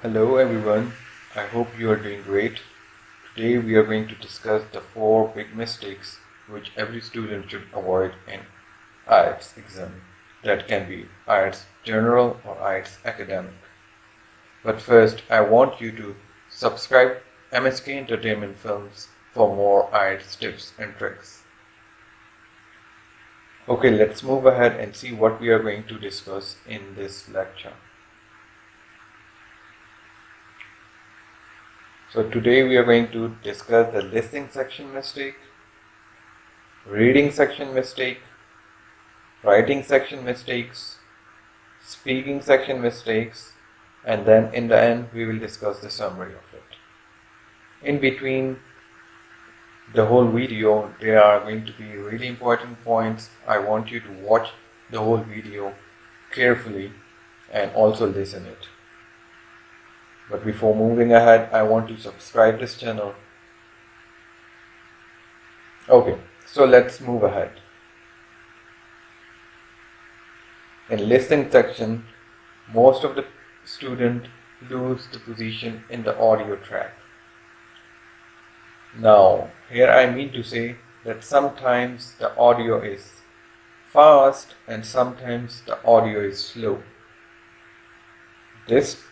Hello everyone, I hope you are doing great. Today we are going to discuss the 4 big mistakes which every student should avoid in Ielts exam. That can be Ielts General or Ielts Academic. But first I want you to subscribe MSK Entertainment Films for more Ielts tips and tricks. Okay, let's move ahead and see what we are going to discuss in this lecture. So today we are going to discuss the listening section mistake, reading section mistake, writing section mistakes, speaking section mistakes, and then in the end we will discuss the summary of it. In between the whole video there are going to be really important points. I want you to watch the whole video carefully and also listen it. But before moving ahead, I want to subscribe this channel. Okay, so let's move ahead. In listening section, most of the students lose the position in the audio track. Now, here I mean to say that sometimes the audio is fast and sometimes the audio is slow. This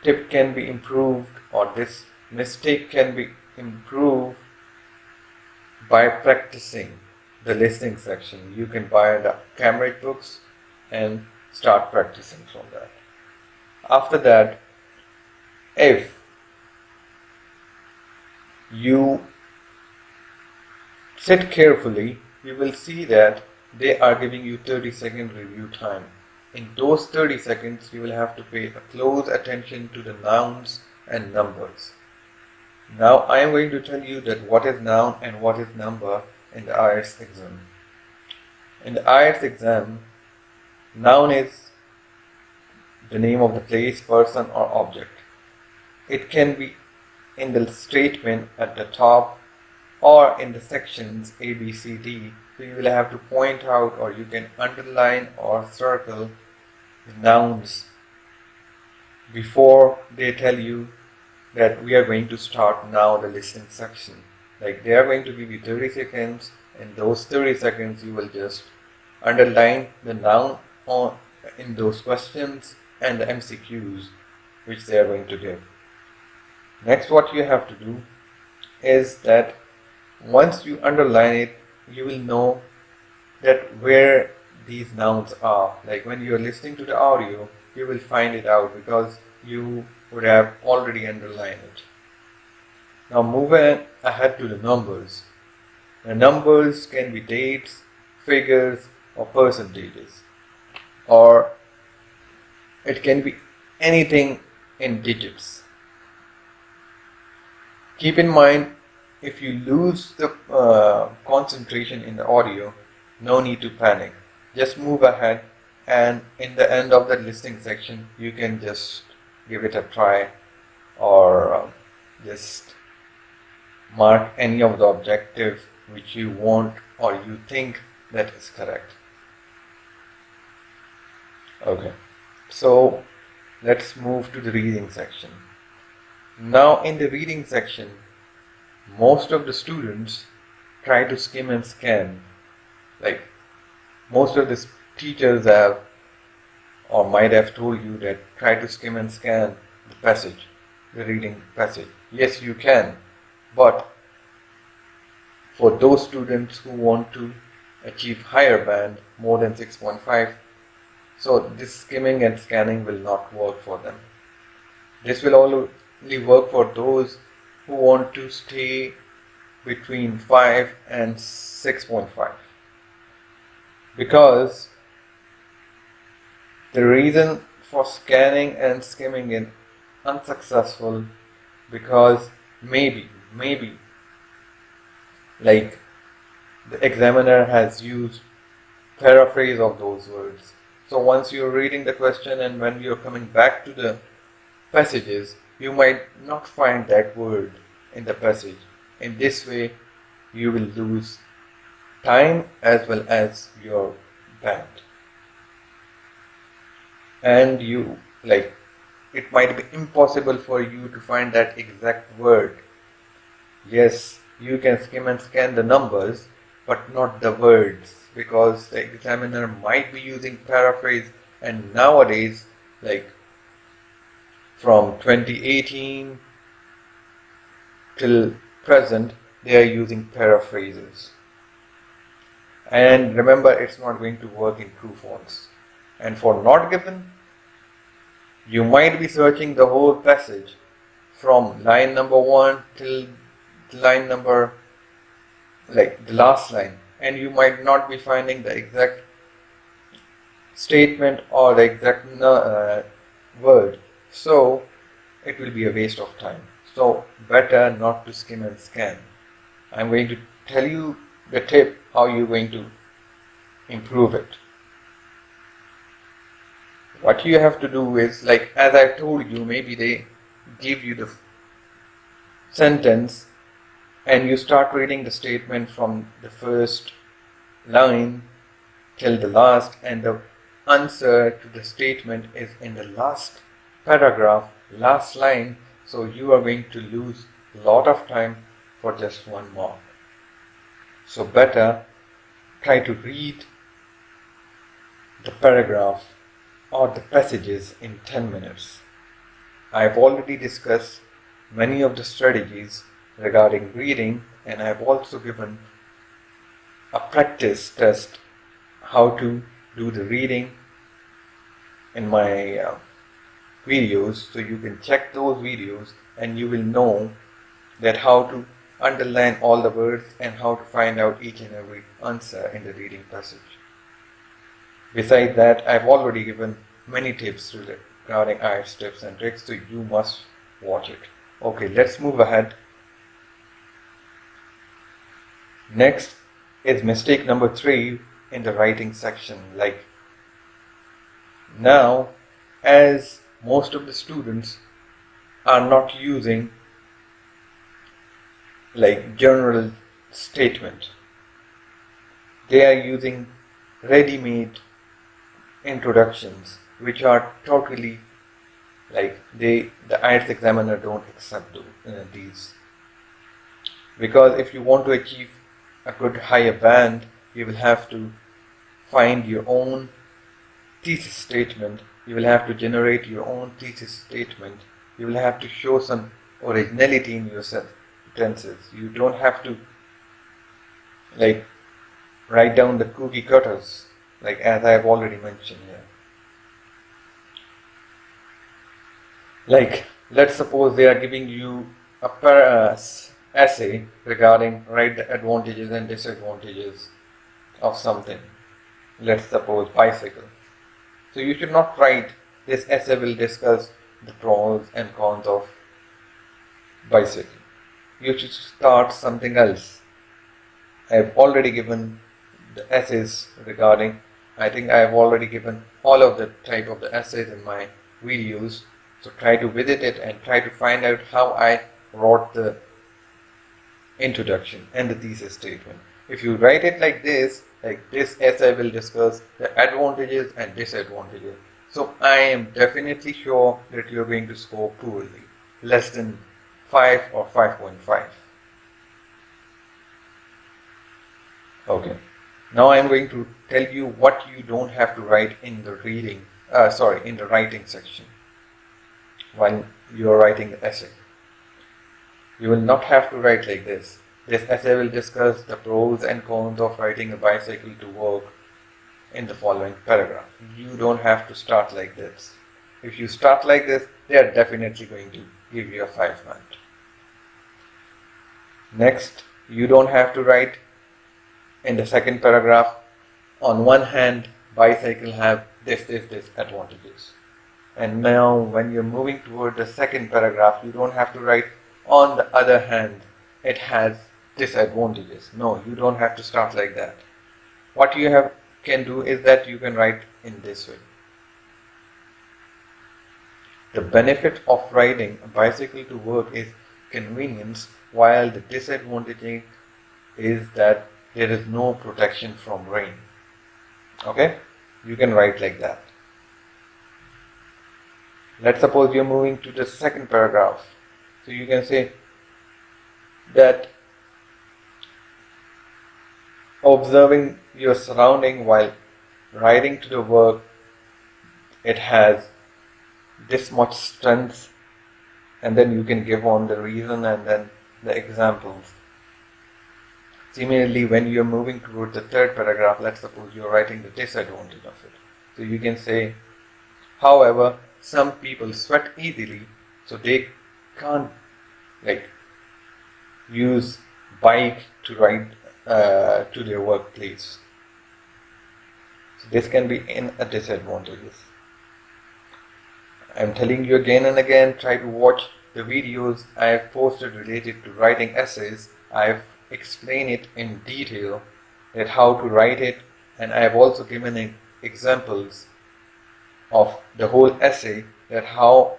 tip can be improved, or this mistake can be improved by practicing the listening section. You can buy the Cambridge books and start practicing from that. After that, if you sit carefully, you will see that they are giving you 30-second review time. In those 30 seconds, you will have to pay a close attention to the nouns and numbers. Now, I am going to tell you that what is noun and what is number in the Ielts exam. In the Ielts exam, noun is the name of the place, person or object. It can be in the statement at the top or in the sections A, B, C, D. So you will have to point out, or you can underline or circle the nouns before they tell you that we are going to start now the listening section. Like they are going to give you 30 seconds. In those 30 seconds you will just underline the noun in those questions and the MCQs which they are going to give. Next, what you have to do is that once you underline it, you will know that where these nouns are. Like when you are listening to the audio, you will find it out because you would have already underlined it. Now moving ahead to the numbers. The numbers can be dates, figures or percentages, or it can be anything in digits. Keep in mind, if you lose the concentration in the audio, no need to panic. Just move ahead, and in the end of the listening section, you can just give it a try, or just mark any of the objectives which you want or you think that is correct. Okay, so let's move to the reading section. Now in the reading section, most of the students try to skim and scan. Like most of the teachers have or might have told you that try to skim and scan the passage, the reading passage. Yes, you can, but for those students who want to achieve higher band, more than 6.5, so this skimming and scanning will not work for them. This will only work for those who want to stay between 5 and 6.5, because the reason for scanning and skimming is unsuccessful because maybe like the examiner has used paraphrase of those words. So once you're reading the question and when you're coming back to the passages, you might not find that word in the passage. In this way, you will lose time as well as your band. And you, like, it might be impossible for you to find that exact word. Yes, you can skim and scan the numbers, but not the words, because the examiner might be using paraphrase, and nowadays, like from 2018 till present, they are using paraphrases. And remember, it's not going to work in true false. And for not given, you might be searching the whole passage from line number 1 till line number, like the last line, and you might not be finding the exact statement or the exact word. So it will be a waste of time. So better not to skim and scan. I'm going to tell you the tip how you're going to improve it. What you have to do is, like as I told you, maybe they give you the sentence and you start reading the statement from the first line till the last, and the answer to the statement is in the last paragraph, last line. So you are going to lose a lot of time for just 1 mark. So better try to read the paragraph or the passages in 10 minutes. I have already discussed many of the strategies regarding reading, and I have also given a practice test how to do the reading in my videos, so you can check those videos and you will know that how to underline all the words and how to find out each and every answer in the reading passage. Besides that, I've already given many tips regarding Ielts tips and tricks, so you must watch it. Okay, let's move ahead. Next is mistake number 3 in the writing section. Like now, as most of the students are not using like general statement, they are using ready-made introductions, which are totally like the Ielts examiner don't accept these, because if you want to achieve a good higher band, you will have to find your own thesis statement, you will have to generate your own thesis statement, you will have to show some originality in your sentences. You don't have to like write down the cookie cutters, like as I have already mentioned here. Like let's suppose they are giving you a essay regarding write the advantages and disadvantages of something. Let's suppose bicycle. So you should not write this essay will discuss the pros and cons of bicycle. You should start something else. I have already given the essays regarding, I think I have already given all of the type of the essays in my videos. So try to visit it and try to find out how I wrote the introduction and the thesis statement. If you write it like this essay will discuss the advantages and disadvantages. So I am definitely sure that you are going to score poorly, less than 5 or 5.5. Okay. Now I am going to tell you what you don't have to write in the in the writing section when you are writing the essay. You will not have to write like this. This essay will discuss the pros and cons of riding a bicycle to work in the following paragraph. You don't have to start like this. If you start like this, they are definitely going to give you a 5 band. Next, you don't have to write in the second paragraph, on one hand, bicycle have this advantages. And now when you're moving toward the second paragraph, you don't have to write, on the other hand, it has disadvantages. No, you don't have to start like that. What you can do is that you can write in this way. The benefit of riding a bicycle to work is convenience, while the disadvantage is that there is no protection from rain. Okay? You can write like that. Let's suppose you're moving to the second paragraph. So you can say that observing your surrounding while riding to the work, it has this much strength, and then you can give on the reason and then the examples. Similarly, when you're moving towards the third paragraph, let's suppose you're writing the disadvantage of it. So you can say, however, some people sweat easily, so they can't use bike to ride to their workplace. So this can be in a disadvantages. I'm telling you again and again, try to watch the videos I have posted related to writing essays. I have explained it in detail, that how to write it, and I have also given examples of the whole essay, that how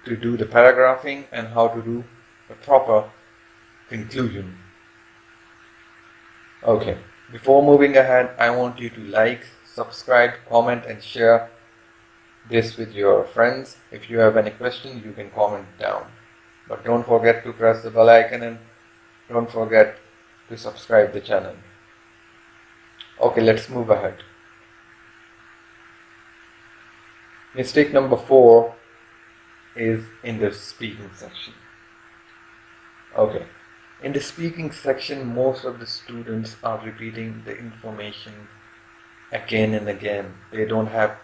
to do the paragraphing and how to do the proper conclusion. Okay, before moving ahead, I want you to like, subscribe, comment and share this with your friends. If you have any questions, you can comment down. But don't forget to press the bell icon and don't forget to subscribe the channel. Okay, let's move ahead. Mistake number 4 is in the speaking section. Okay, in the speaking section, most of the students are repeating the information again and again. They don't have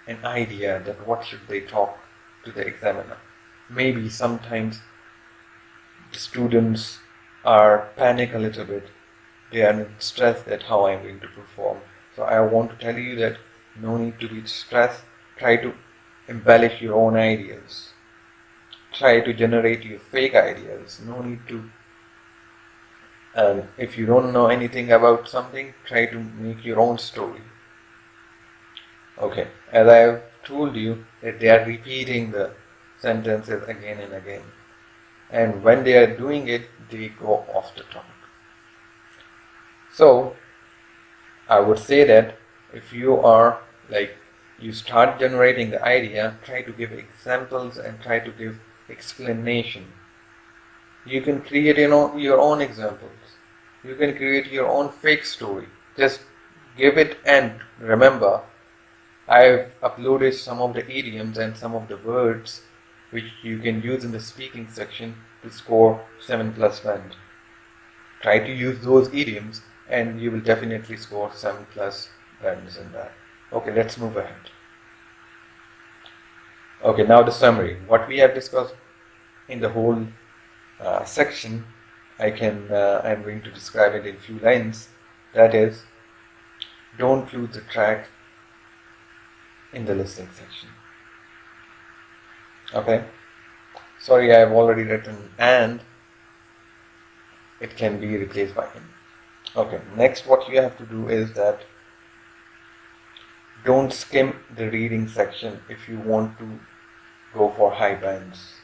an idea that what should they talk to the examiner. Maybe sometimes the students are panic a little bit. They are in stress that how I'm going to perform. So I want to tell you that no need to be stressed. Try to embellish your own ideas. Try to generate your fake ideas. No need to, if you don't know anything about something, try to make your own story. Okay, as I have told you that they are repeating the sentences again and again, and when they are doing it, they go off the topic. So I would say that if you are you start generating the idea, try to give examples and try to give explanation. You can create your own examples. You can create your own fake story. Just give it, and remember, I've uploaded some of the idioms and some of the words which you can use in the speaking section to score 7+ band. Try to use those idioms and you will definitely score 7+ bands in that. Okay, let's move ahead. Okay, now the summary. What we have discussed in the whole section, I'm going to describe it in few lines. That is, don't lose the track in the listening section. Okay, sorry, I have already written and it can be replaced by him. Okay, next what you have to do is that don't skim the reading section if you want to go for high bands.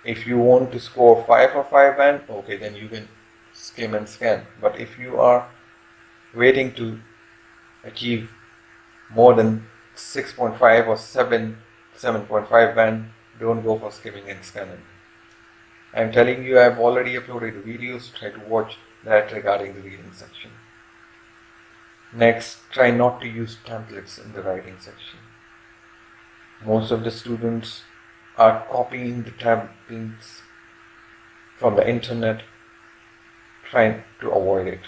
If you want to score 5 or 5 band, okay, then you can skim and scan. But if you are waiting to achieve more than 6.5 or 7.5 band, don't go for skimming and scanning. I'm telling you, I've already uploaded videos. Try to watch that regarding the reading section. Next, try not to use templates in the writing section. Most of the students are copying the templates from the internet. Try to avoid it.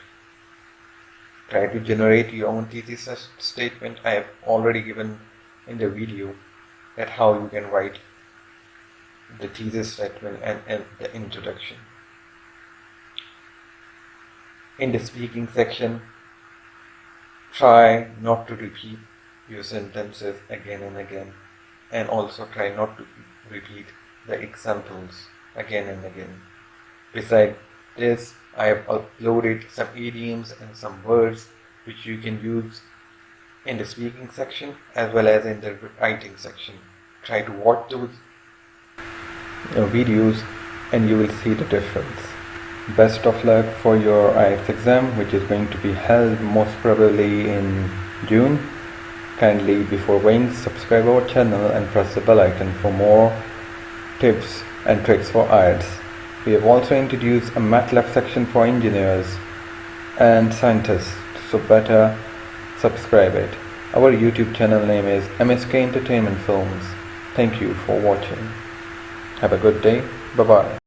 Try to generate your own thesis statement. I have already given in the video that how you can write the thesis statement and the introduction. In the speaking section, try not to repeat your sentences again and again, and also try not to repeat the examples again and again. Besides this, I have uploaded some idioms and some words which you can use in the speaking section as well as in the writing section. Try to watch those videos and you will see the difference. Best of luck for your IELTS exam, which is going to be held most probably in June. Kindly, before going, subscribe our channel and press the bell icon for more tips and tricks for Ielts. We have also introduced a MATLAB section for engineers and scientists, so better subscribe it. Our YouTube channel name is MSK Entertainment Films. Thank you for watching. Have a good day. Bye bye.